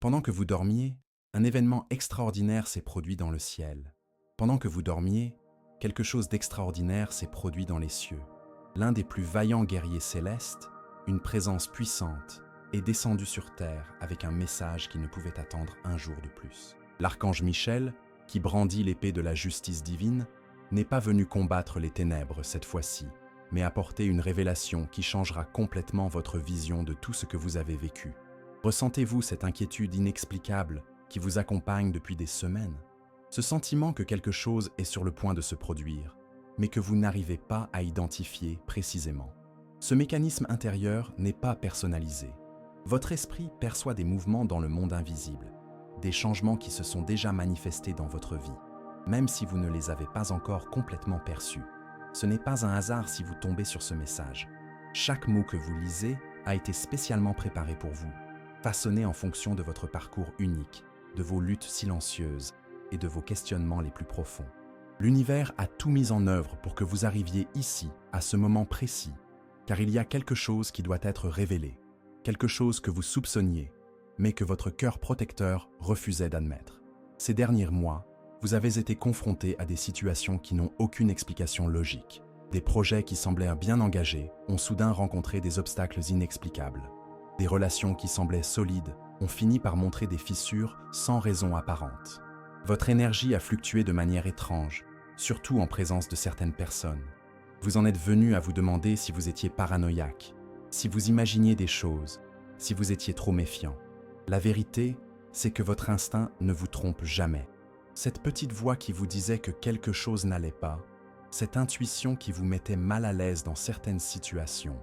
Pendant que vous dormiez, un événement extraordinaire s'est produit dans le ciel. Pendant que vous dormiez, quelque chose d'extraordinaire s'est produit dans les cieux. L'un des plus vaillants guerriers célestes, une présence puissante, est descendu sur terre avec un message qui ne pouvait attendre un jour de plus. L'archange Michel, qui brandit l'épée de la justice divine, n'est pas venu combattre les ténèbres cette fois-ci, mais apporter une révélation qui changera complètement votre vision de tout ce que vous avez vécu. Ressentez-vous cette inquiétude inexplicable qui vous accompagne depuis des semaines? Ce sentiment que quelque chose est sur le point de se produire, mais que vous n'arrivez pas à identifier précisément. Ce mécanisme intérieur n'est pas personnalisé. Votre esprit perçoit des mouvements dans le monde invisible, des changements qui se sont déjà manifestés dans votre vie, même si vous ne les avez pas encore complètement perçus. Ce n'est pas un hasard si vous tombez sur ce message. Chaque mot que vous lisez a été spécialement préparé pour vous, façonné en fonction de votre parcours unique, de vos luttes silencieuses et de vos questionnements les plus profonds. L'univers a tout mis en œuvre pour que vous arriviez ici, à ce moment précis, car il y a quelque chose qui doit être révélé, quelque chose que vous soupçonniez, mais que votre cœur protecteur refusait d'admettre. Ces derniers mois, vous avez été confronté à des situations qui n'ont aucune explication logique. Des projets qui semblaient bien engagés ont soudain rencontré des obstacles inexplicables. Des relations qui semblaient solides ont fini par montrer des fissures sans raison apparente. Votre énergie a fluctué de manière étrange, surtout en présence de certaines personnes. Vous en êtes venu à vous demander si vous étiez paranoïaque, si vous imaginiez des choses, si vous étiez trop méfiant. La vérité, c'est que votre instinct ne vous trompe jamais. Cette petite voix qui vous disait que quelque chose n'allait pas, cette intuition qui vous mettait mal à l'aise dans certaines situations,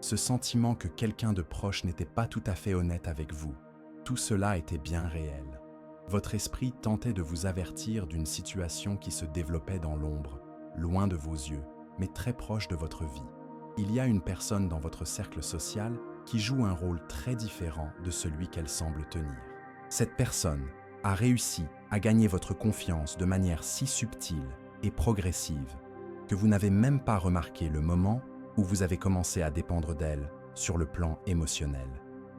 ce sentiment que quelqu'un de proche n'était pas tout à fait honnête avec vous, tout cela était bien réel. Votre esprit tentait de vous avertir d'une situation qui se développait dans l'ombre, loin de vos yeux, mais très proche de votre vie. Il y a une personne dans votre cercle social qui joue un rôle très différent de celui qu'elle semble tenir. Cette personne a réussi à gagner votre confiance de manière si subtile et progressive que vous n'avez même pas remarqué le moment où vous avez commencé à dépendre d'elle sur le plan émotionnel.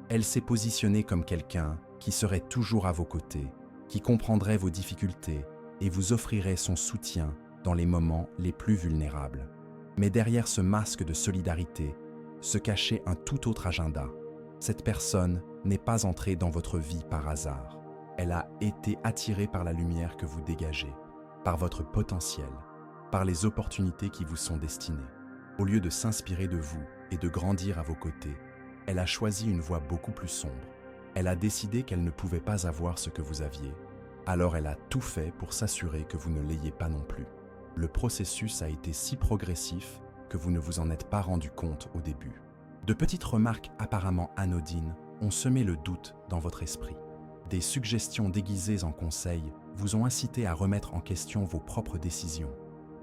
Elle s'est positionnée comme quelqu'un qui serait toujours à vos côtés, qui comprendrait vos difficultés et vous offrirait son soutien dans les moments les plus vulnérables. Mais derrière ce masque de solidarité se cachait un tout autre agenda. Cette personne n'est pas entrée dans votre vie par hasard. Elle a été attirée par la lumière que vous dégagez, par votre potentiel, par les opportunités qui vous sont destinées. Au lieu de s'inspirer de vous et de grandir à vos côtés, elle a choisi une voie beaucoup plus sombre. Elle a décidé qu'elle ne pouvait pas avoir ce que vous aviez, alors elle a tout fait pour s'assurer que vous ne l'ayez pas non plus. Le processus a été si progressif que vous ne vous en êtes pas rendu compte au début. De petites remarques apparemment anodines ont semé le doute dans votre esprit. Des suggestions déguisées en conseils vous ont incité à remettre en question vos propres décisions.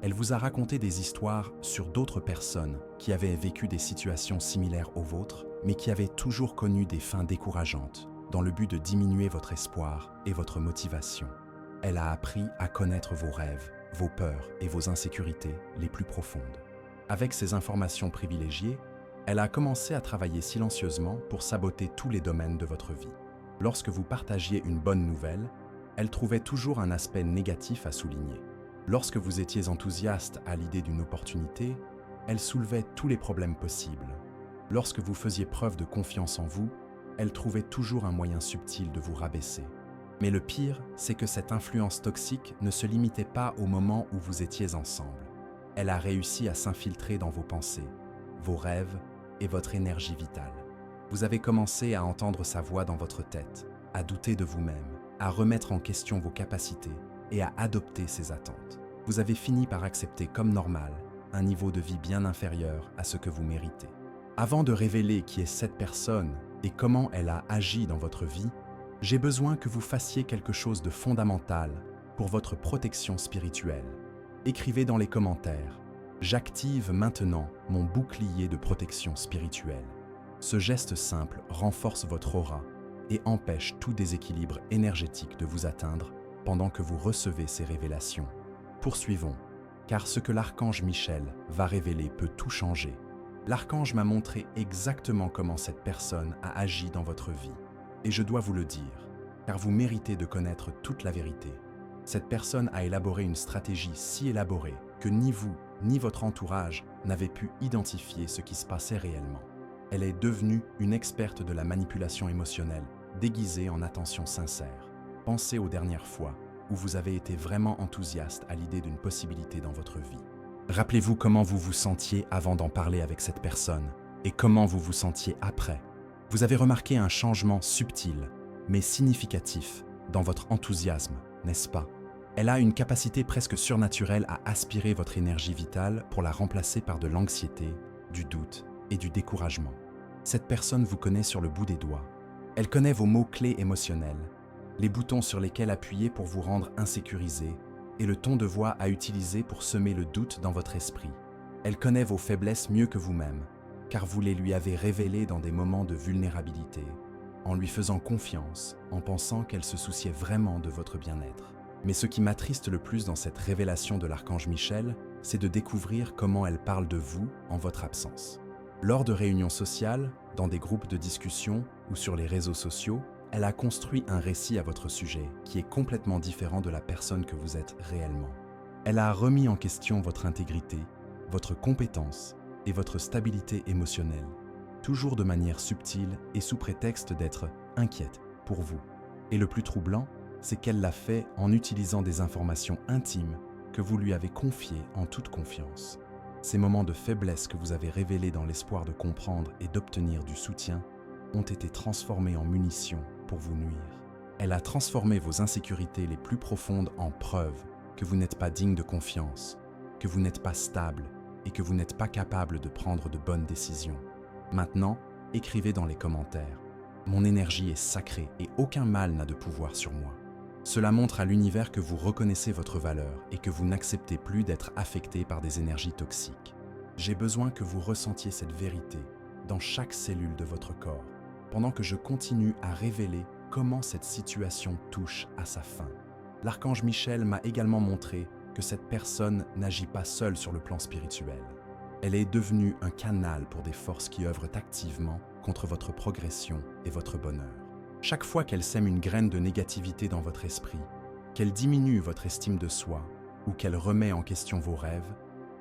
Elle vous a raconté des histoires sur d'autres personnes qui avaient vécu des situations similaires aux vôtres, mais qui avaient toujours connu des fins décourageantes, dans le but de diminuer votre espoir et votre motivation. Elle a appris à connaître vos rêves, vos peurs et vos insécurités les plus profondes. Avec ces informations privilégiées, elle a commencé à travailler silencieusement pour saboter tous les domaines de votre vie. Lorsque vous partagiez une bonne nouvelle, elle trouvait toujours un aspect négatif à souligner. Lorsque vous étiez enthousiaste à l'idée d'une opportunité, elle soulevait tous les problèmes possibles. Lorsque vous faisiez preuve de confiance en vous, elle trouvait toujours un moyen subtil de vous rabaisser. Mais le pire, c'est que cette influence toxique ne se limitait pas au moment où vous étiez ensemble. Elle a réussi à s'infiltrer dans vos pensées, vos rêves et votre énergie vitale. Vous avez commencé à entendre sa voix dans votre tête, à douter de vous-même, à remettre en question vos capacités et à adopter ses attentes. Vous avez fini par accepter comme normal un niveau de vie bien inférieur à ce que vous méritez. Avant de révéler qui est cette personne et comment elle a agi dans votre vie, j'ai besoin que vous fassiez quelque chose de fondamental pour votre protection spirituelle. Écrivez dans les commentaires « J'active maintenant mon bouclier de protection spirituelle ». Ce geste simple renforce votre aura et empêche tout déséquilibre énergétique de vous atteindre pendant que vous recevez ces révélations. Poursuivons, car ce que l'archange Michel va révéler peut tout changer. L'archange m'a montré exactement comment cette personne a agi dans votre vie. Et je dois vous le dire, car vous méritez de connaître toute la vérité. Cette personne a élaboré une stratégie si élaborée que ni vous, ni votre entourage n'avez pu identifier ce qui se passait réellement. Elle est devenue une experte de la manipulation émotionnelle, déguisée en attention sincère. Pensez aux dernières fois où vous avez été vraiment enthousiaste à l'idée d'une possibilité dans votre vie. Rappelez-vous comment vous vous sentiez avant d'en parler avec cette personne et comment vous vous sentiez après. Vous avez remarqué un changement subtil, mais significatif, dans votre enthousiasme, n'est-ce pas? Elle a une capacité presque surnaturelle à aspirer votre énergie vitale pour la remplacer par de l'anxiété, du doute et du découragement. Cette personne vous connaît sur le bout des doigts. Elle connaît vos mots-clés émotionnels, les boutons sur lesquels appuyer pour vous rendre insécurisé et le ton de voix à utiliser pour semer le doute dans votre esprit. Elle connaît vos faiblesses mieux que vous-même, car vous les lui avez révélées dans des moments de vulnérabilité, en lui faisant confiance, en pensant qu'elle se souciait vraiment de votre bien-être. Mais ce qui m'attriste le plus dans cette révélation de l'archange Michel, c'est de découvrir comment elle parle de vous en votre absence. Lors de réunions sociales, dans des groupes de discussion ou sur les réseaux sociaux, elle a construit un récit à votre sujet qui est complètement différent de la personne que vous êtes réellement. Elle a remis en question votre intégrité, votre compétence et votre stabilité émotionnelle, toujours de manière subtile et sous prétexte d'être inquiète pour vous. Et le plus troublant, c'est qu'elle l'a fait en utilisant des informations intimes que vous lui avez confiées en toute confiance. Ces moments de faiblesse que vous avez révélés dans l'espoir de comprendre et d'obtenir du soutien ont été transformés en munitions pour vous nuire. Elle a transformé vos insécurités les plus profondes en preuves que vous n'êtes pas digne de confiance, que vous n'êtes pas stable et que vous n'êtes pas capable de prendre de bonnes décisions. Maintenant, écrivez dans les commentaires « Mon énergie est sacrée et aucun mal n'a de pouvoir sur moi ». Cela montre à l'univers que vous reconnaissez votre valeur et que vous n'acceptez plus d'être affecté par des énergies toxiques. J'ai besoin que vous ressentiez cette vérité dans chaque cellule de votre corps, pendant que je continue à révéler comment cette situation touche à sa fin. L'archange Michel m'a également montré que cette personne n'agit pas seule sur le plan spirituel. Elle est devenue un canal pour des forces qui œuvrent activement contre votre progression et votre bonheur. Chaque fois qu'elle sème une graine de négativité dans votre esprit, qu'elle diminue votre estime de soi ou qu'elle remet en question vos rêves,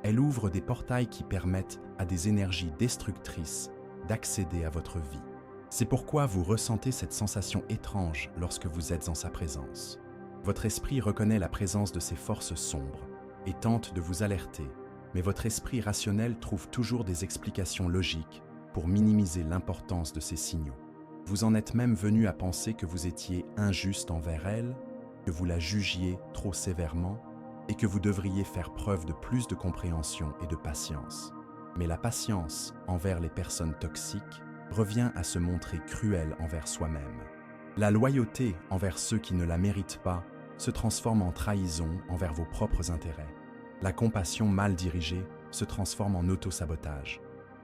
elle ouvre des portails qui permettent à des énergies destructrices d'accéder à votre vie. C'est pourquoi vous ressentez cette sensation étrange lorsque vous êtes en sa présence. Votre esprit reconnaît la présence de ces forces sombres et tente de vous alerter, mais votre esprit rationnel trouve toujours des explications logiques pour minimiser l'importance de ces signaux. Vous en êtes même venu à penser que vous étiez injuste envers elle, que vous la jugiez trop sévèrement et que vous devriez faire preuve de plus de compréhension et de patience. Mais la patience envers les personnes toxiques revient à se montrer cruelle envers soi-même. La loyauté envers ceux qui ne la méritent pas se transforme en trahison envers vos propres intérêts. La compassion mal dirigée se transforme en auto-sabotage.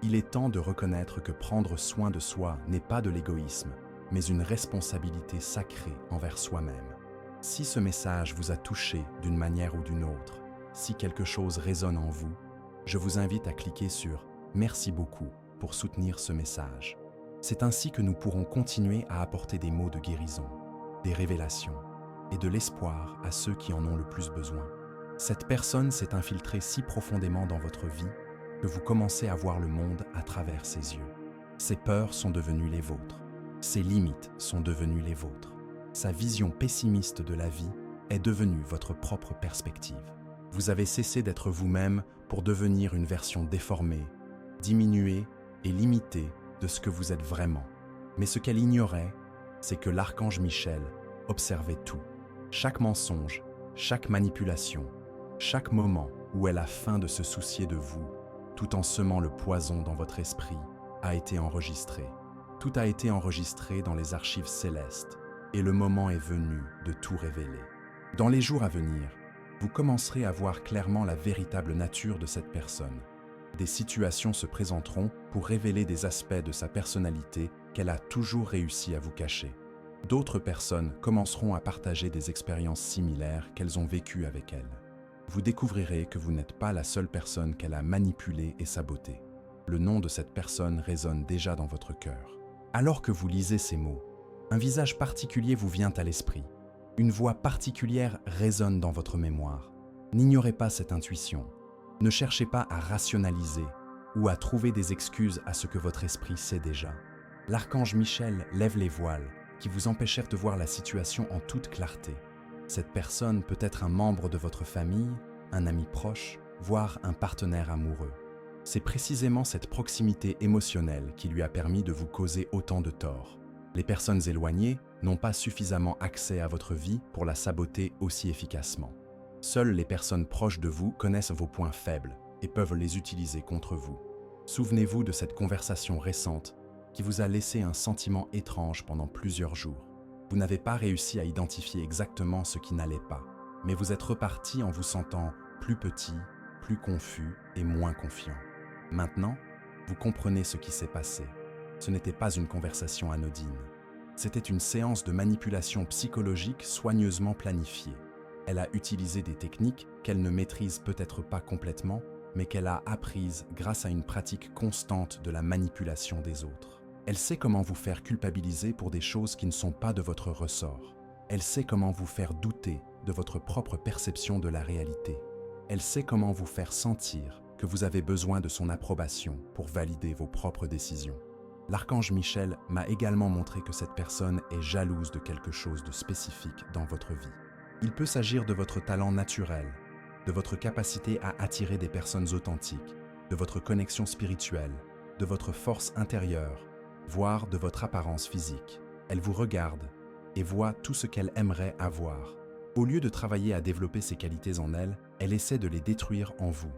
Il est temps de reconnaître que prendre soin de soi n'est pas de l'égoïsme, mais une responsabilité sacrée envers soi-même. Si ce message vous a touché d'une manière ou d'une autre, si quelque chose résonne en vous, je vous invite à cliquer sur « Merci beaucoup » pour soutenir ce message. C'est ainsi que nous pourrons continuer à apporter des mots de guérison, des révélations et de l'espoir à ceux qui en ont le plus besoin. Cette personne s'est infiltrée si profondément dans votre vie que vous commencez à voir le monde à travers ses yeux. Ses peurs sont devenues les vôtres. Ses limites sont devenues les vôtres. Sa vision pessimiste de la vie est devenue votre propre perspective. Vous avez cessé d'être vous-même pour devenir une version déformée, diminuée et limitée de ce que vous êtes vraiment. Mais ce qu'elle ignorait, c'est que l'archange Michel observait tout. Chaque mensonge, chaque manipulation, chaque moment où elle a feint de se soucier de vous, tout en semant le poison dans votre esprit, a été enregistré. Tout a été enregistré dans les archives célestes, et le moment est venu de tout révéler. Dans les jours à venir, vous commencerez à voir clairement la véritable nature de cette personne. Des situations se présenteront pour révéler des aspects de sa personnalité qu'elle a toujours réussi à vous cacher. D'autres personnes commenceront à partager des expériences similaires qu'elles ont vécues avec elle. Vous découvrirez que vous n'êtes pas la seule personne qu'elle a manipulée et sabotée. Le nom de cette personne résonne déjà dans votre cœur. Alors que vous lisez ces mots, Un visage particulier vous vient à l'esprit. Une voix particulière résonne dans votre mémoire. N'ignorez pas cette intuition. Ne cherchez pas à rationaliser ou à trouver des excuses à ce que votre esprit sait déjà. L'archange Michel lève les voiles qui vous empêchèrent de voir la situation en toute clarté. Cette personne peut être un membre de votre famille, un ami proche, voire un partenaire amoureux. C'est précisément cette proximité émotionnelle qui lui a permis de vous causer autant de tort. Les personnes éloignées n'ont pas suffisamment accès à votre vie pour la saboter aussi efficacement. Seules les personnes proches de vous connaissent vos points faibles et peuvent les utiliser contre vous. Souvenez-vous de cette conversation récente qui vous a laissé un sentiment étrange pendant plusieurs jours. Vous n'avez pas réussi à identifier exactement ce qui n'allait pas, mais vous êtes reparti en vous sentant plus petit, plus confus et moins confiant. Maintenant, vous comprenez ce qui s'est passé. Ce n'était pas une conversation anodine. C'était une séance de manipulation psychologique soigneusement planifiée. Elle a utilisé des techniques qu'elle ne maîtrise peut-être pas complètement, mais qu'elle a apprises grâce à une pratique constante de la manipulation des autres. Elle sait comment vous faire culpabiliser pour des choses qui ne sont pas de votre ressort. Elle sait comment vous faire douter de votre propre perception de la réalité. Elle sait comment vous faire sentir que vous avez besoin de son approbation pour valider vos propres décisions. L'archange Michel m'a également montré que cette personne est jalouse de quelque chose de spécifique dans votre vie. Il peut s'agir de votre talent naturel, de votre capacité à attirer des personnes authentiques, de votre connexion spirituelle, de votre force intérieure, voire de votre apparence physique. Elle vous regarde et voit tout ce qu'elle aimerait avoir. Au lieu de travailler à développer ces qualités en elle, elle essaie de les détruire en vous.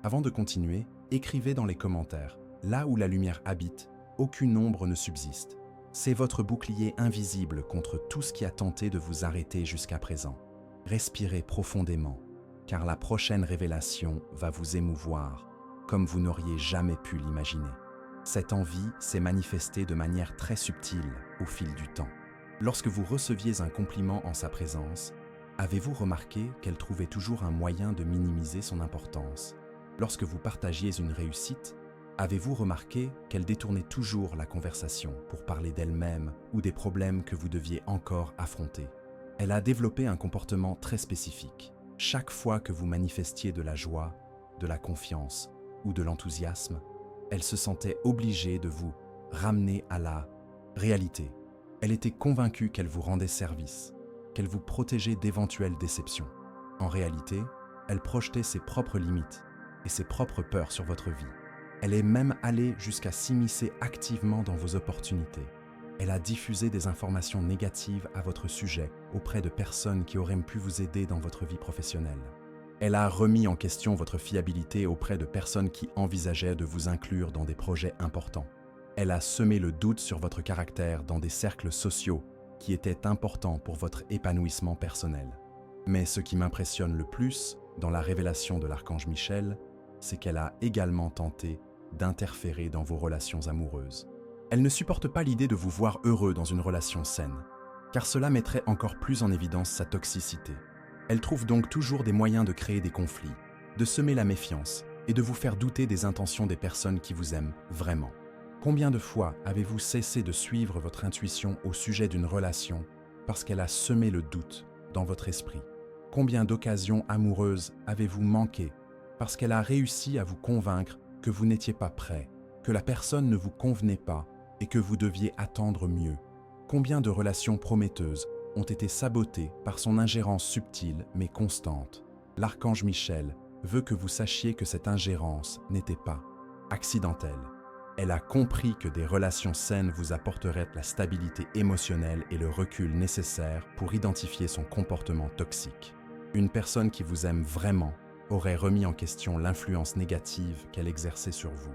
Avant de continuer, écrivez dans les commentaires, là où la lumière habite, aucune ombre ne subsiste. C'est votre bouclier invisible contre tout ce qui a tenté de vous arrêter jusqu'à présent. Respirez profondément, car la prochaine révélation va vous émouvoir, comme vous n'auriez jamais pu l'imaginer. Cette envie s'est manifestée de manière très subtile au fil du temps. Lorsque vous receviez un compliment en sa présence, avez-vous remarqué qu'elle trouvait toujours un moyen de minimiser son importance? Lorsque vous partagiez une réussite, avez-vous remarqué qu'elle détournait toujours la conversation pour parler d'elle-même ou des problèmes que vous deviez encore affronter? Elle a développé un comportement très spécifique. Chaque fois que vous manifestiez de la joie, de la confiance ou de l'enthousiasme, elle se sentait obligée de vous ramener à la réalité. Elle était convaincue qu'elle vous rendait service, qu'elle vous protégeait d'éventuelles déceptions. En réalité, elle projetait ses propres limites et ses propres peurs sur votre vie. Elle est même allée jusqu'à s'immiscer activement dans vos opportunités. Elle a diffusé des informations négatives à votre sujet auprès de personnes qui auraient pu vous aider dans votre vie professionnelle. Elle a remis en question votre fiabilité auprès de personnes qui envisageaient de vous inclure dans des projets importants. Elle a semé le doute sur votre caractère dans des cercles sociaux qui étaient importants pour votre épanouissement personnel. Mais ce qui m'impressionne le plus dans la révélation de l'archange Michel, c'est qu'elle a également tenté d'interférer dans vos relations amoureuses. Elle ne supporte pas l'idée de vous voir heureux dans une relation saine, car cela mettrait encore plus en évidence sa toxicité. Elle trouve donc toujours des moyens de créer des conflits, de semer la méfiance et de vous faire douter des intentions des personnes qui vous aiment vraiment. Combien de fois avez-vous cessé de suivre votre intuition au sujet d'une relation parce qu'elle a semé le doute dans votre esprit? Combien d'occasions amoureuses avez-vous manqué parce qu'elle a réussi à vous convaincre que vous n'étiez pas prêt, que la personne ne vous convenait pas et que vous deviez attendre mieux? Combien de relations prometteuses ont été sabotées par son ingérence subtile mais constante? L'archange Michel veut que vous sachiez que cette ingérence n'était pas accidentelle. Elle a compris que des relations saines vous apporteraient la stabilité émotionnelle et le recul nécessaires pour identifier son comportement toxique. Une personne qui vous aime vraiment aurait remis en question l'influence négative qu'elle exerçait sur vous.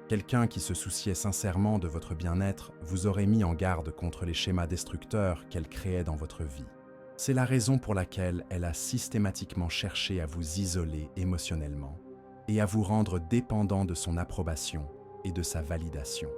Quelqu'un qui se souciait sincèrement de votre bien-être vous aurait mis en garde contre les schémas destructeurs qu'elle créait dans votre vie. C'est la raison pour laquelle elle a systématiquement cherché à vous isoler émotionnellement et à vous rendre dépendant de son approbation et de sa validation.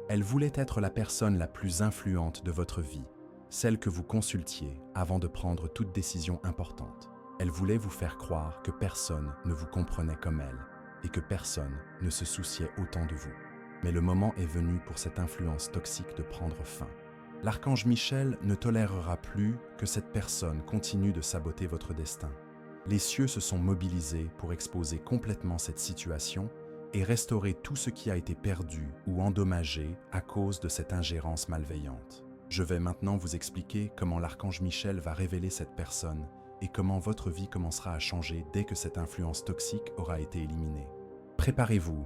Elle voulait être la personne la plus influente de votre vie, celle que vous consultiez avant de prendre toute décision importante. Elle voulait vous faire croire que personne ne vous comprenait comme elle et que personne ne se souciait autant de vous. Mais le moment est venu pour cette influence toxique de prendre fin. L'archange Michel ne tolérera plus que cette personne continue de saboter votre destin. Les cieux se sont mobilisés pour exposer complètement cette situation et restaurer tout ce qui a été perdu ou endommagé à cause de cette ingérence malveillante. Je vais maintenant vous expliquer comment l'archange Michel va révéler cette personne et comment votre vie commencera à changer dès que cette influence toxique aura été éliminée. Préparez-vous,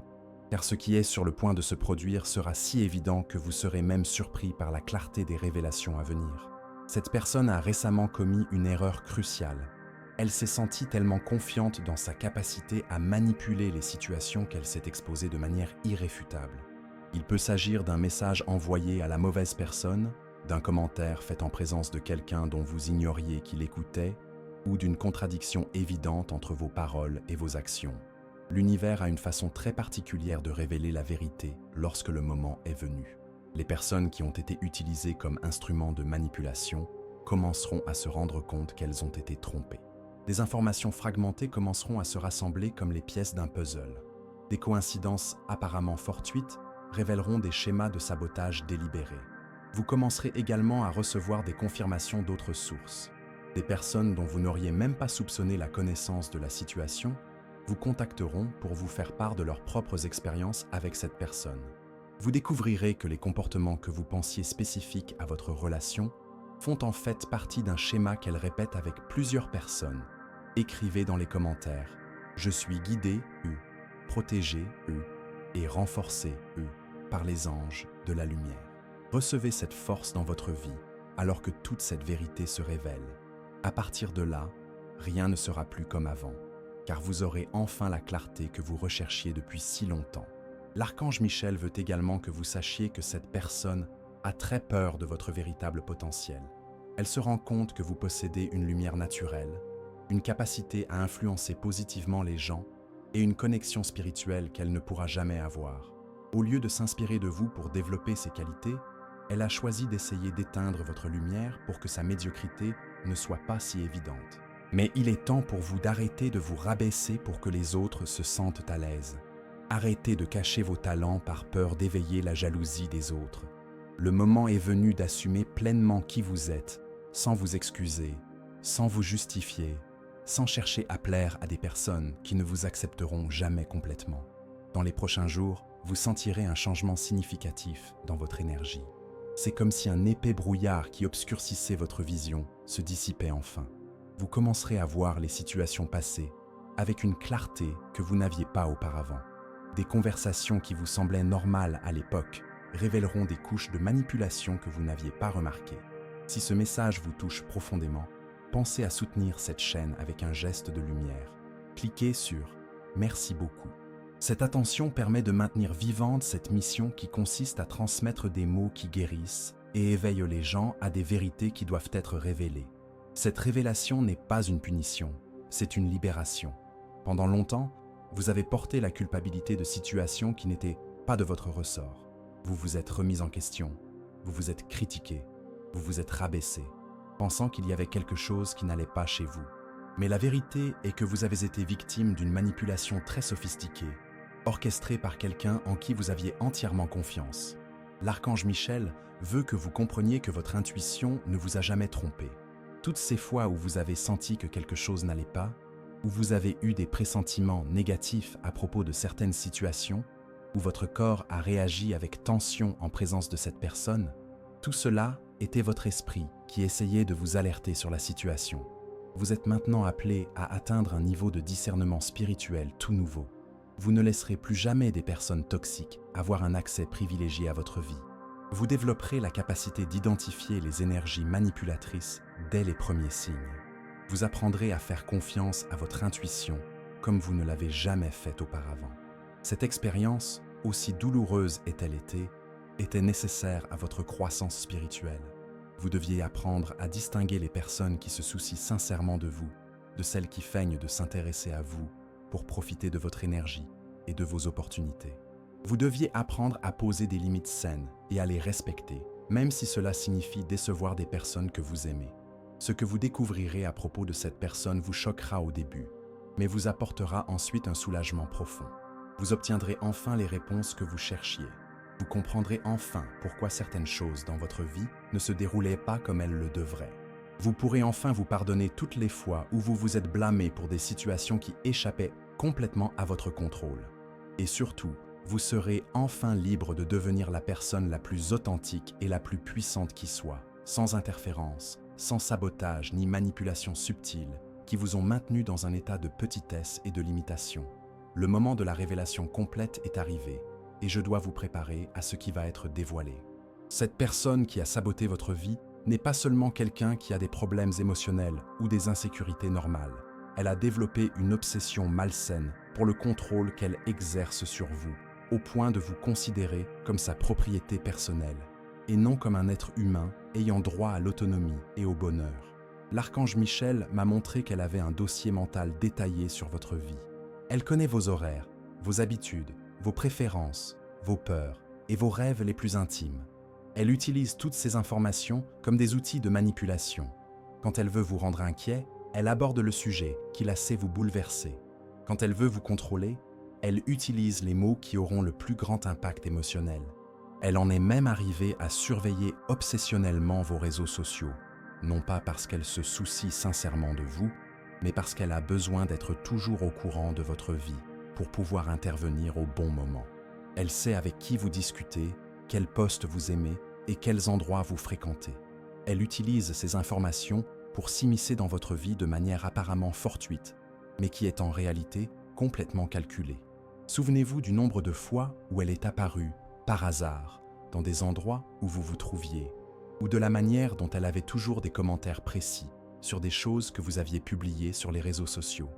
car ce qui est sur le point de se produire sera si évident que vous serez même surpris par la clarté des révélations à venir. Cette personne a récemment commis une erreur cruciale. Elle s'est sentie tellement confiante dans sa capacité à manipuler les situations qu'elle s'est exposée de manière irréfutable. Il peut s'agir d'un message envoyé à la mauvaise personne, d'un commentaire fait en présence de quelqu'un dont vous ignoriez qu'il écoutait, ou d'une contradiction évidente entre vos paroles et vos actions. L'univers a une façon très particulière de révéler la vérité lorsque le moment est venu. Les personnes qui ont été utilisées comme instruments de manipulation commenceront à se rendre compte qu'elles ont été trompées. Des informations fragmentées commenceront à se rassembler comme les pièces d'un puzzle. Des coïncidences apparemment fortuites révéleront des schémas de sabotage délibérés. Vous commencerez également à recevoir des confirmations d'autres sources. Des personnes dont vous n'auriez même pas soupçonné la connaissance de la situation vous contacteront pour vous faire part de leurs propres expériences avec cette personne. Vous découvrirez que les comportements que vous pensiez spécifiques à votre relation font en fait partie d'un schéma qu'elle répète avec plusieurs personnes. Écrivez dans les commentaires « Je suis guidé, protégé, et renforcé, par les anges de la lumière ». Recevez cette force dans votre vie alors que toute cette vérité se révèle. À partir de là, rien ne sera plus comme avant, car vous aurez enfin la clarté que vous recherchiez depuis si longtemps. L'archange Michel veut également que vous sachiez que cette personne a très peur de votre véritable potentiel. Elle se rend compte que vous possédez une lumière naturelle, une capacité à influencer positivement les gens et une connexion spirituelle qu'elle ne pourra jamais avoir. Au lieu de s'inspirer de vous pour développer ses qualités, elle a choisi d'essayer d'éteindre votre lumière pour que sa médiocrité ne soit pas si évidente. Mais il est temps pour vous d'arrêter de vous rabaisser pour que les autres se sentent à l'aise. Arrêtez de cacher vos talents par peur d'éveiller la jalousie des autres. Le moment est venu d'assumer pleinement qui vous êtes, sans vous excuser, sans vous justifier, sans chercher à plaire à des personnes qui ne vous accepteront jamais complètement. Dans les prochains jours, vous sentirez un changement significatif dans votre énergie. C'est comme si un épais brouillard qui obscurcissait votre vision se dissipait enfin. Vous commencerez à voir les situations passées avec une clarté que vous n'aviez pas auparavant. Des conversations qui vous semblaient normales à l'époque révéleront des couches de manipulation que vous n'aviez pas remarquées. Si ce message vous touche profondément, pensez à soutenir cette chaîne avec un geste de lumière. Cliquez sur « Merci beaucoup ». Cette attention permet de maintenir vivante cette mission qui consiste à transmettre des mots qui guérissent et éveillent les gens à des vérités qui doivent être révélées. Cette révélation n'est pas une punition, c'est une libération. Pendant longtemps, vous avez porté la culpabilité de situations qui n'étaient pas de votre ressort. Vous vous êtes remis en question, vous vous êtes critiqué, vous vous êtes rabaissé, pensant qu'il y avait quelque chose qui n'allait pas chez vous. Mais la vérité est que vous avez été victime d'une manipulation très sophistiquée, orchestrée par quelqu'un en qui vous aviez entièrement confiance. L'archange Michel veut que vous compreniez que votre intuition ne vous a jamais trompé. Toutes ces fois où vous avez senti que quelque chose n'allait pas, où vous avez eu des pressentiments négatifs à propos de certaines situations, où votre corps a réagi avec tension en présence de cette personne, tout cela était votre esprit qui essayait de vous alerter sur la situation. Vous êtes maintenant appelé à atteindre un niveau de discernement spirituel tout nouveau. Vous ne laisserez plus jamais des personnes toxiques avoir un accès privilégié à votre vie. Vous développerez la capacité d'identifier les énergies manipulatrices dès les premiers signes. Vous apprendrez à faire confiance à votre intuition comme vous ne l'avez jamais fait auparavant. Cette expérience, aussi douloureuse ait-elle été, était nécessaire à votre croissance spirituelle. Vous deviez apprendre à distinguer les personnes qui se soucient sincèrement de vous, de celles qui feignent de s'intéresser à vous pour profiter de votre énergie et de vos opportunités. Vous deviez apprendre à poser des limites saines et à les respecter, même si cela signifie décevoir des personnes que vous aimez. Ce que vous découvrirez à propos de cette personne vous choquera au début, mais vous apportera ensuite un soulagement profond. Vous obtiendrez enfin les réponses que vous cherchiez. Vous comprendrez enfin pourquoi certaines choses dans votre vie ne se déroulaient pas comme elles le devraient. Vous pourrez enfin vous pardonner toutes les fois où vous vous êtes blâmé pour des situations qui échappaient complètement à votre contrôle. Et surtout, vous serez enfin libre de devenir la personne la plus authentique et la plus puissante qui soit, sans interférence, sans sabotage ni manipulation subtile, qui vous ont maintenu dans un état de petitesse et de limitation. Le moment de la révélation complète est arrivé, et je dois vous préparer à ce qui va être dévoilé. Cette personne qui a saboté votre vie n'est pas seulement quelqu'un qui a des problèmes émotionnels ou des insécurités normales. Elle a développé une obsession malsaine pour le contrôle qu'elle exerce sur vous, au point de vous considérer comme sa propriété personnelle, et non comme un être humain ayant droit à l'autonomie et au bonheur. L'archange Michel m'a montré qu'elle avait un dossier mental détaillé sur votre vie. Elle connaît vos horaires, vos habitudes, vos préférences, vos peurs et vos rêves les plus intimes. Elle utilise toutes ces informations comme des outils de manipulation. Quand elle veut vous rendre inquiet, elle aborde le sujet qui la sait vous bouleverser. Quand elle veut vous contrôler, elle utilise les mots qui auront le plus grand impact émotionnel. Elle en est même arrivée à surveiller obsessionnellement vos réseaux sociaux, non pas parce qu'elle se soucie sincèrement de vous, mais parce qu'elle a besoin d'être toujours au courant de votre vie pour pouvoir intervenir au bon moment. Elle sait avec qui vous discutez, quels postes vous aimez et quels endroits vous fréquentez. Elle utilise ces informations pour s'immiscer dans votre vie de manière apparemment fortuite, mais qui est en réalité complètement calculée. Souvenez-vous du nombre de fois où elle est apparue, par hasard, dans des endroits où vous vous trouviez, ou de la manière dont elle avait toujours des commentaires précis sur des choses que vous aviez publiées sur les réseaux sociaux.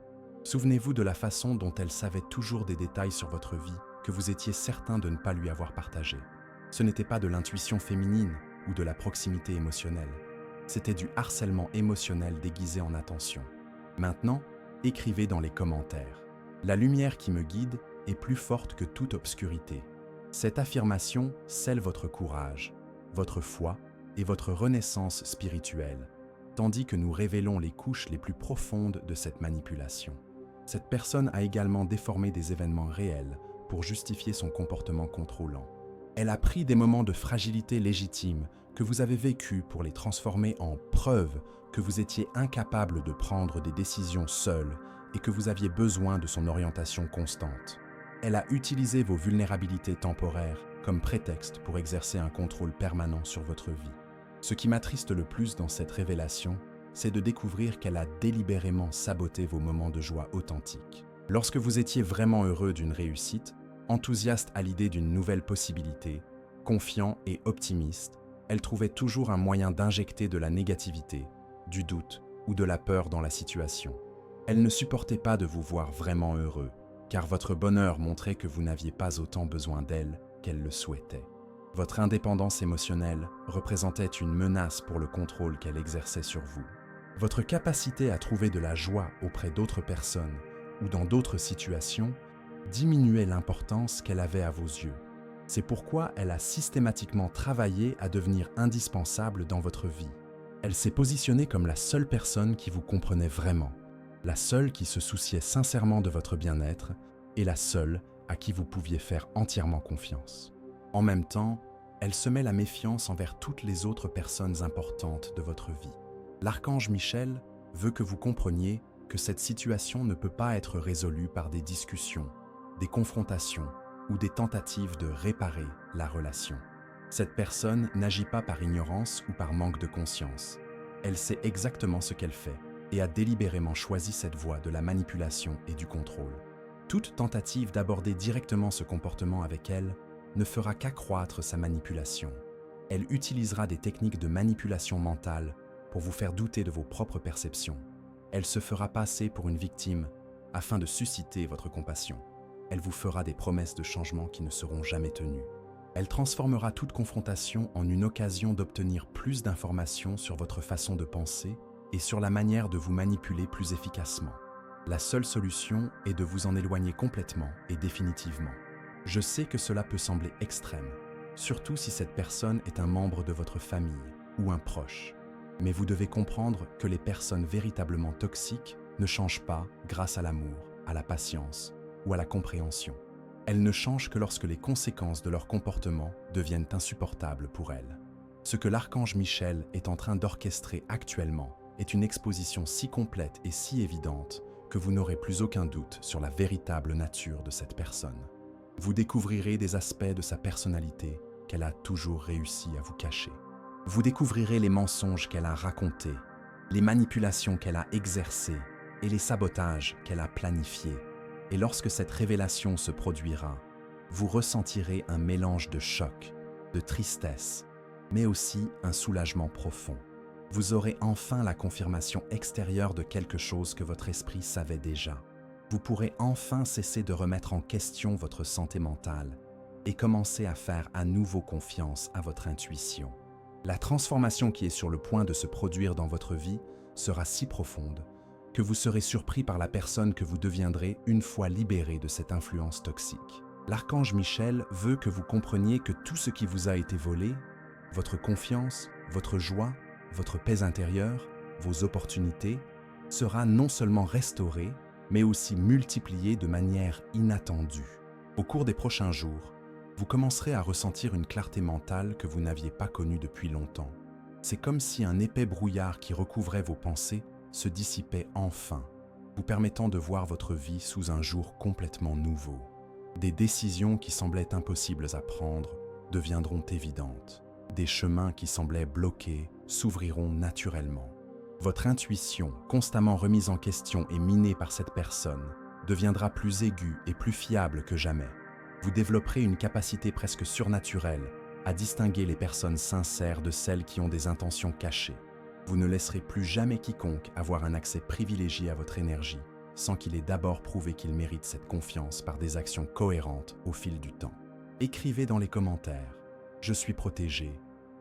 Souvenez-vous de la façon dont elle savait toujours des détails sur votre vie que vous étiez certain de ne pas lui avoir partagés. Ce n'était pas de l'intuition féminine ou de la proximité émotionnelle. C'était du harcèlement émotionnel déguisé en attention. Maintenant, écrivez dans les commentaires. La lumière qui me guide est plus forte que toute obscurité. Cette affirmation scelle votre courage, votre foi et votre renaissance spirituelle, tandis que nous révélons les couches les plus profondes de cette manipulation. Cette personne a également déformé des événements réels pour justifier son comportement contrôlant. Elle a pris des moments de fragilité légitime que vous avez vécus pour les transformer en preuve que vous étiez incapable de prendre des décisions seul et que vous aviez besoin de son orientation constante. Elle a utilisé vos vulnérabilités temporaires comme prétexte pour exercer un contrôle permanent sur votre vie. Ce qui m'attriste le plus dans cette révélation, c'est de découvrir qu'elle a délibérément saboté vos moments de joie authentiques. Lorsque vous étiez vraiment heureux d'une réussite, enthousiaste à l'idée d'une nouvelle possibilité, confiant et optimiste, elle trouvait toujours un moyen d'injecter de la négativité, du doute ou de la peur dans la situation. Elle ne supportait pas de vous voir vraiment heureux, car votre bonheur montrait que vous n'aviez pas autant besoin d'elle qu'elle le souhaitait. Votre indépendance émotionnelle représentait une menace pour le contrôle qu'elle exerçait sur vous. Votre capacité à trouver de la joie auprès d'autres personnes ou dans d'autres situations diminuait l'importance qu'elle avait à vos yeux. C'est pourquoi elle a systématiquement travaillé à devenir indispensable dans votre vie. Elle s'est positionnée comme la seule personne qui vous comprenait vraiment, la seule qui se souciait sincèrement de votre bien-être et la seule à qui vous pouviez faire entièrement confiance. En même temps, elle semait la méfiance envers toutes les autres personnes importantes de votre vie. L'archange Michel veut que vous compreniez que cette situation ne peut pas être résolue par des discussions, des confrontations ou des tentatives de réparer la relation. Cette personne n'agit pas par ignorance ou par manque de conscience. Elle sait exactement ce qu'elle fait et a délibérément choisi cette voie de la manipulation et du contrôle. Toute tentative d'aborder directement ce comportement avec elle ne fera qu'accroître sa manipulation. Elle utilisera des techniques de manipulation mentale pour vous faire douter de vos propres perceptions. Elle se fera passer pour une victime afin de susciter votre compassion. Elle vous fera des promesses de changement qui ne seront jamais tenues. Elle transformera toute confrontation en une occasion d'obtenir plus d'informations sur votre façon de penser et sur la manière de vous manipuler plus efficacement. La seule solution est de vous en éloigner complètement et définitivement. Je sais que cela peut sembler extrême, surtout si cette personne est un membre de votre famille ou un proche. Mais vous devez comprendre que les personnes véritablement toxiques ne changent pas grâce à l'amour, à la patience ou à la compréhension. Elles ne changent que lorsque les conséquences de leur comportement deviennent insupportables pour elles. Ce que l'archange Michel est en train d'orchestrer actuellement est une exposition si complète et si évidente que vous n'aurez plus aucun doute sur la véritable nature de cette personne. Vous découvrirez des aspects de sa personnalité qu'elle a toujours réussi à vous cacher. Vous découvrirez les mensonges qu'elle a racontés, les manipulations qu'elle a exercées et les sabotages qu'elle a planifiés. Et lorsque cette révélation se produira, vous ressentirez un mélange de choc, de tristesse, mais aussi un soulagement profond. Vous aurez enfin la confirmation extérieure de quelque chose que votre esprit savait déjà. Vous pourrez enfin cesser de remettre en question votre santé mentale et commencer à faire à nouveau confiance à votre intuition. La transformation qui est sur le point de se produire dans votre vie sera si profonde que vous serez surpris par la personne que vous deviendrez une fois libéré de cette influence toxique. L'archange Michel veut que vous compreniez que tout ce qui vous a été volé, votre confiance, votre joie, votre paix intérieure, vos opportunités, sera non seulement restauré, mais aussi multiplié de manière inattendue. Au cours des prochains jours, vous commencerez à ressentir une clarté mentale que vous n'aviez pas connue depuis longtemps. C'est comme si un épais brouillard qui recouvrait vos pensées se dissipait enfin, vous permettant de voir votre vie sous un jour complètement nouveau. Des décisions qui semblaient impossibles à prendre deviendront évidentes. Des chemins qui semblaient bloqués s'ouvriront naturellement. Votre intuition, constamment remise en question et minée par cette personne, deviendra plus aiguë et plus fiable que jamais. Vous développerez une capacité presque surnaturelle à distinguer les personnes sincères de celles qui ont des intentions cachées. Vous ne laisserez plus jamais quiconque avoir un accès privilégié à votre énergie, sans qu'il ait d'abord prouvé qu'il mérite cette confiance par des actions cohérentes au fil du temps. Écrivez dans les commentaires « Je suis protégé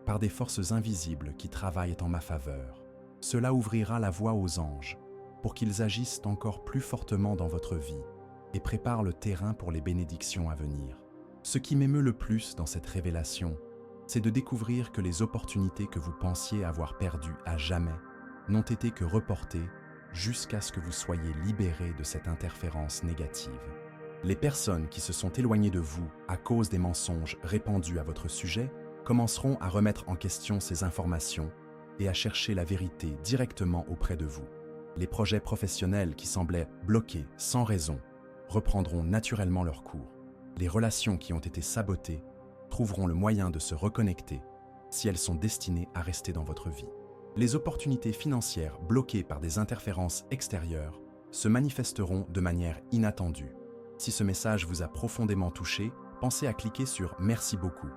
par des forces invisibles qui travaillent en ma faveur ». Cela ouvrira la voie aux anges pour qu'ils agissent encore plus fortement dans votre vie et préparent le terrain pour les bénédictions à venir. Ce qui m'émeut le plus dans cette révélation, c'est de découvrir que les opportunités que vous pensiez avoir perdues à jamais n'ont été que reportées jusqu'à ce que vous soyez libéré de cette interférence négative. Les personnes qui se sont éloignées de vous à cause des mensonges répandus à votre sujet commenceront à remettre en question ces informations et à chercher la vérité directement auprès de vous. Les projets professionnels qui semblaient bloqués sans raison reprendront naturellement leur cours. Les relations qui ont été sabotées trouveront le moyen de se reconnecter si elles sont destinées à rester dans votre vie. Les opportunités financières bloquées par des interférences extérieures se manifesteront de manière inattendue. Si ce message vous a profondément touché, pensez à cliquer sur « Merci beaucoup ».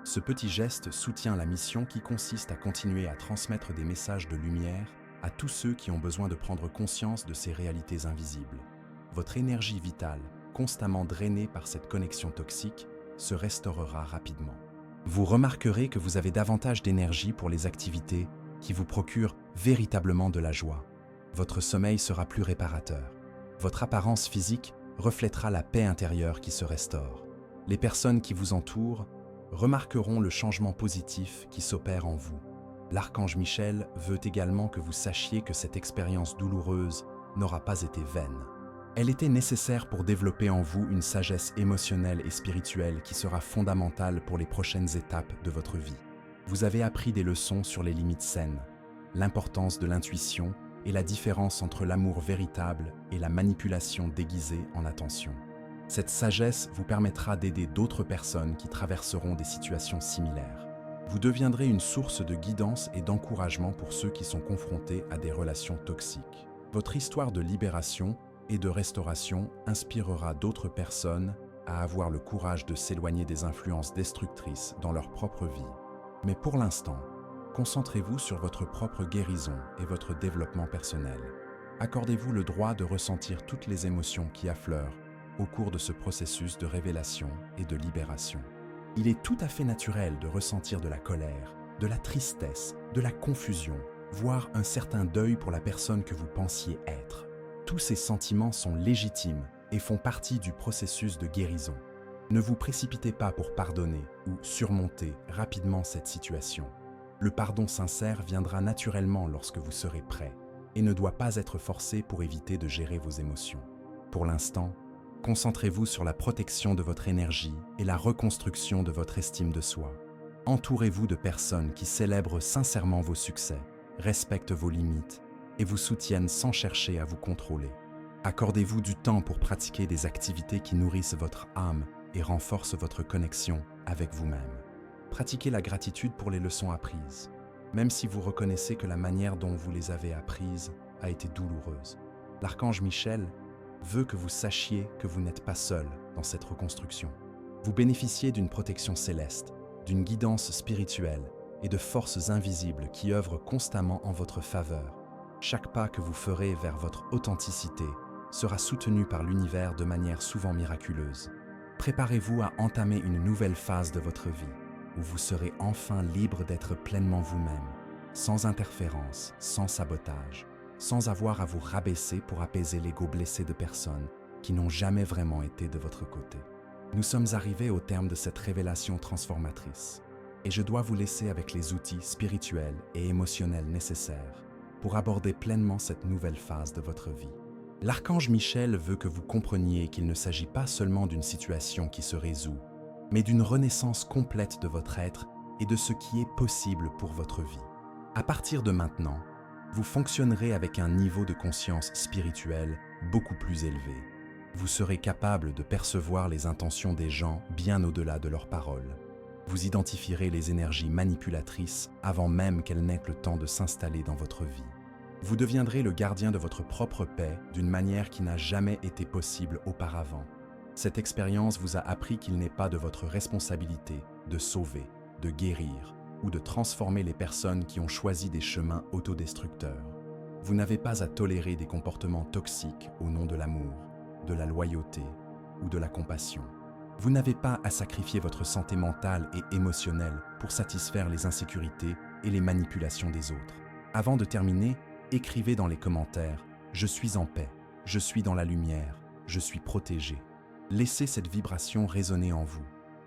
Ce petit geste soutient la mission qui consiste à continuer à transmettre des messages de lumière à tous ceux qui ont besoin de prendre conscience de ces réalités invisibles. Votre énergie vitale, constamment drainée par cette connexion toxique, se restaurera rapidement. Vous remarquerez que vous avez davantage d'énergie pour les activités qui vous procurent véritablement de la joie. Votre sommeil sera plus réparateur. Votre apparence physique reflètera la paix intérieure qui se restaure. Les personnes qui vous entourent remarqueront le changement positif qui s'opère en vous. L'archange Michel veut également que vous sachiez que cette expérience douloureuse n'aura pas été vaine. Elle était nécessaire pour développer en vous une sagesse émotionnelle et spirituelle qui sera fondamentale pour les prochaines étapes de votre vie. Vous avez appris des leçons sur les limites saines, l'importance de l'intuition et la différence entre l'amour véritable et la manipulation déguisée en attention. Cette sagesse vous permettra d'aider d'autres personnes qui traverseront des situations similaires. Vous deviendrez une source de guidance et d'encouragement pour ceux qui sont confrontés à des relations toxiques. Votre histoire de libération et de restauration inspirera d'autres personnes à avoir le courage de s'éloigner des influences destructrices dans leur propre vie. Mais pour l'instant, concentrez-vous sur votre propre guérison et votre développement personnel. Accordez-vous le droit de ressentir toutes les émotions qui affleurent au cours de ce processus de révélation et de libération. Il est tout à fait naturel de ressentir de la colère, de la tristesse, de la confusion, voire un certain deuil pour la personne que vous pensiez être. Tous ces sentiments sont légitimes et font partie du processus de guérison. Ne vous précipitez pas pour pardonner ou surmonter rapidement cette situation. Le pardon sincère viendra naturellement lorsque vous serez prêt et ne doit pas être forcé pour éviter de gérer vos émotions. Pour l'instant, Concentrez-vous sur la protection de votre énergie et la reconstruction de votre estime de soi. Entourez-vous de personnes qui célèbrent sincèrement vos succès, respectent vos limites et vous soutiennent sans chercher à vous contrôler. Accordez-vous du temps pour pratiquer des activités qui nourrissent votre âme et renforcent votre connexion avec vous-même. Pratiquez la gratitude pour les leçons apprises, même si vous reconnaissez que la manière dont vous les avez apprises a été douloureuse. L'archange Michel veut que vous sachiez que vous n'êtes pas seul dans cette reconstruction. Vous bénéficiez d'une protection céleste, d'une guidance spirituelle et de forces invisibles qui œuvrent constamment en votre faveur. Chaque pas que vous ferez vers votre authenticité sera soutenu par l'univers de manière souvent miraculeuse. Préparez-vous à entamer une nouvelle phase de votre vie, où vous serez enfin libre d'être pleinement vous-même, sans interférence, sans sabotage, sans avoir à vous rabaisser pour apaiser l'ego blessé de personnes qui n'ont jamais vraiment été de votre côté. Nous sommes arrivés au terme de cette révélation transformatrice, et je dois vous laisser avec les outils spirituels et émotionnels nécessaires pour aborder pleinement cette nouvelle phase de votre vie. L'archange Michel veut que vous compreniez qu'il ne s'agit pas seulement d'une situation qui se résout, mais d'une renaissance complète de votre être et de ce qui est possible pour votre vie. À partir de maintenant, vous fonctionnerez avec un niveau de conscience spirituelle beaucoup plus élevé. Vous serez capable de percevoir les intentions des gens bien au-delà de leurs paroles. Vous identifierez les énergies manipulatrices avant même qu'elles n'aient le temps de s'installer dans votre vie. Vous deviendrez le gardien de votre propre paix d'une manière qui n'a jamais été possible auparavant. Cette expérience vous a appris qu'il n'est pas de votre responsabilité de sauver, de guérir ou de transformer les personnes qui ont choisi des chemins autodestructeurs. Vous n'avez pas à tolérer des comportements toxiques au nom de l'amour, de la loyauté ou de la compassion. Vous n'avez pas à sacrifier votre santé mentale et émotionnelle pour satisfaire les insécurités et les manipulations des autres. Avant de terminer, écrivez dans les commentaires « Je suis en paix, je suis dans la lumière, je suis protégé ». Laissez cette vibration résonner en vous,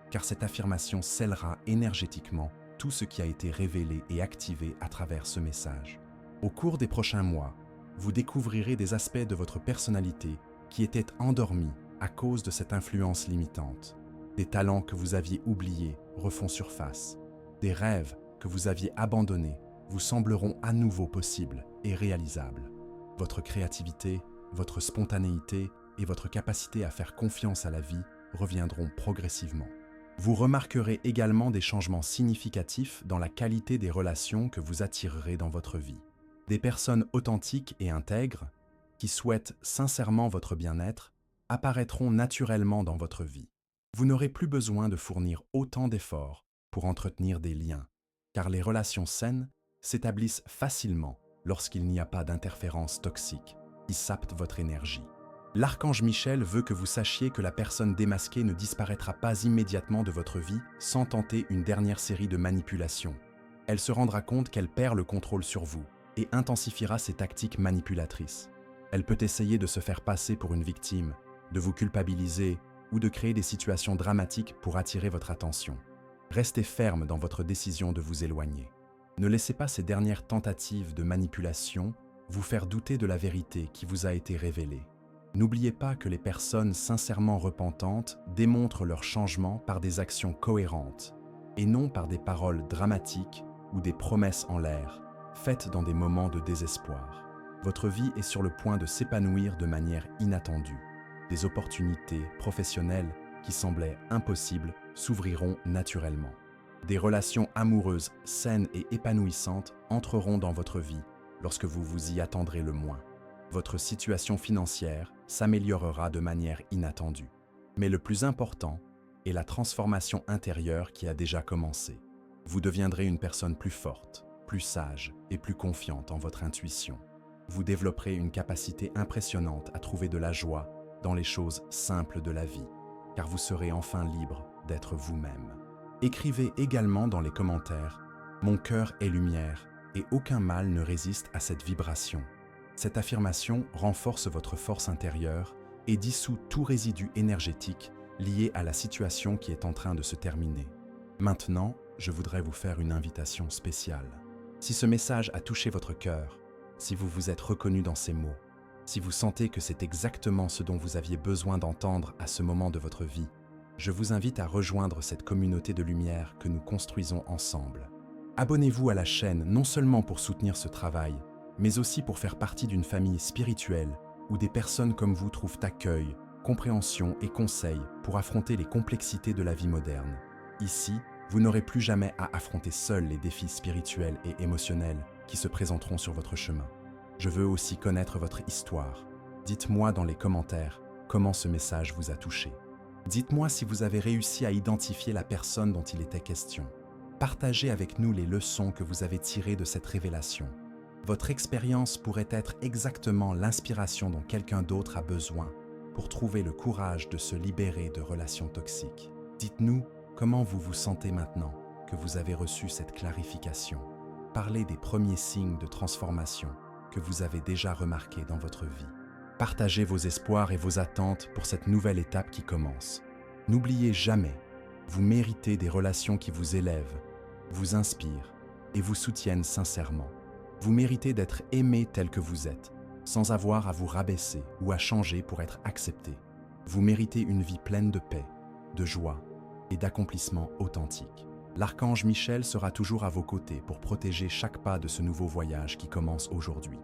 car cette affirmation scellera énergétiquement tout ce qui a été révélé et activé à travers ce message. Au cours des prochains mois, vous découvrirez des aspects de votre personnalité qui étaient endormis à cause de cette influence limitante. Des talents que vous aviez oubliés refont surface. Des rêves que vous aviez abandonnés vous sembleront à nouveau possibles et réalisables. Votre créativité, votre spontanéité et votre capacité à faire confiance à la vie reviendront progressivement. Vous remarquerez également des changements significatifs dans la qualité des relations que vous attirerez dans votre vie. Des personnes authentiques et intègres, qui souhaitent sincèrement votre bien-être, apparaîtront naturellement dans votre vie. Vous n'aurez plus besoin de fournir autant d'efforts pour entretenir des liens, car les relations saines s'établissent facilement lorsqu'il n'y a pas d'interférences toxiques qui sapent votre énergie. L'archange Michel veut que vous sachiez que la personne démasquée ne disparaîtra pas immédiatement de votre vie sans tenter une dernière série de manipulations. Elle se rendra compte qu'elle perd le contrôle sur vous et intensifiera ses tactiques manipulatrices. Elle peut essayer de se faire passer pour une victime, de vous culpabiliser ou de créer des situations dramatiques pour attirer votre attention. Restez ferme dans votre décision de vous éloigner. Ne laissez pas ces dernières tentatives de manipulation vous faire douter de la vérité qui vous a été révélée. N'oubliez pas que les personnes sincèrement repentantes démontrent leur changement par des actions cohérentes et non par des paroles dramatiques ou des promesses en l'air, faites dans des moments de désespoir. Votre vie est sur le point de s'épanouir de manière inattendue. Des opportunités professionnelles qui semblaient impossibles s'ouvriront naturellement. Des relations amoureuses saines et épanouissantes entreront dans votre vie lorsque vous vous y attendrez le moins. Votre situation financière s'améliorera de manière inattendue. Mais le plus important est la transformation intérieure qui a déjà commencé. Vous deviendrez une personne plus forte, plus sage et plus confiante en votre intuition. Vous développerez une capacité impressionnante à trouver de la joie dans les choses simples de la vie, car vous serez enfin libre d'être vous-même. Écrivez également dans les commentaires « Mon cœur est lumière et aucun mal ne résiste à cette vibration ». Cette affirmation renforce votre force intérieure et dissout tout résidu énergétique lié à la situation qui est en train de se terminer. Maintenant, je voudrais vous faire une invitation spéciale. Si ce message a touché votre cœur, si vous vous êtes reconnu dans ces mots, Si vous sentez que c'est exactement ce dont vous aviez besoin d'entendre à ce moment de votre vie, je vous invite à rejoindre cette communauté de lumière que nous construisons ensemble. Abonnez-vous à la chaîne non seulement pour soutenir ce travail, mais aussi pour faire partie d'une famille spirituelle où des personnes comme vous trouvent accueil, compréhension et conseils pour affronter les complexités de la vie moderne. Ici, vous n'aurez plus jamais à affronter seul les défis spirituels et émotionnels qui se présenteront sur votre chemin. Je veux aussi connaître votre histoire. Dites-moi dans les commentaires comment ce message vous a touché. Dites-moi si vous avez réussi à identifier la personne dont il était question. Partagez avec nous les leçons que vous avez tirées de cette révélation. Votre expérience pourrait être exactement l'inspiration dont quelqu'un d'autre a besoin pour trouver le courage de se libérer de relations toxiques. Dites-nous comment vous vous sentez maintenant que vous avez reçu cette clarification. Parlez des premiers signes de transformation que vous avez déjà remarqués dans votre vie. Partagez vos espoirs et vos attentes pour cette nouvelle étape qui commence. N'oubliez jamais, vous méritez des relations qui vous élèvent, vous inspirent et vous soutiennent sincèrement. Vous méritez d'être aimé tel que vous êtes, sans avoir à vous rabaisser ou à changer pour être accepté. Vous méritez une vie pleine de paix, de joie et d'accomplissement authentique. L'archange Michel sera toujours à vos côtés pour protéger chaque pas de ce nouveau voyage qui commence aujourd'hui.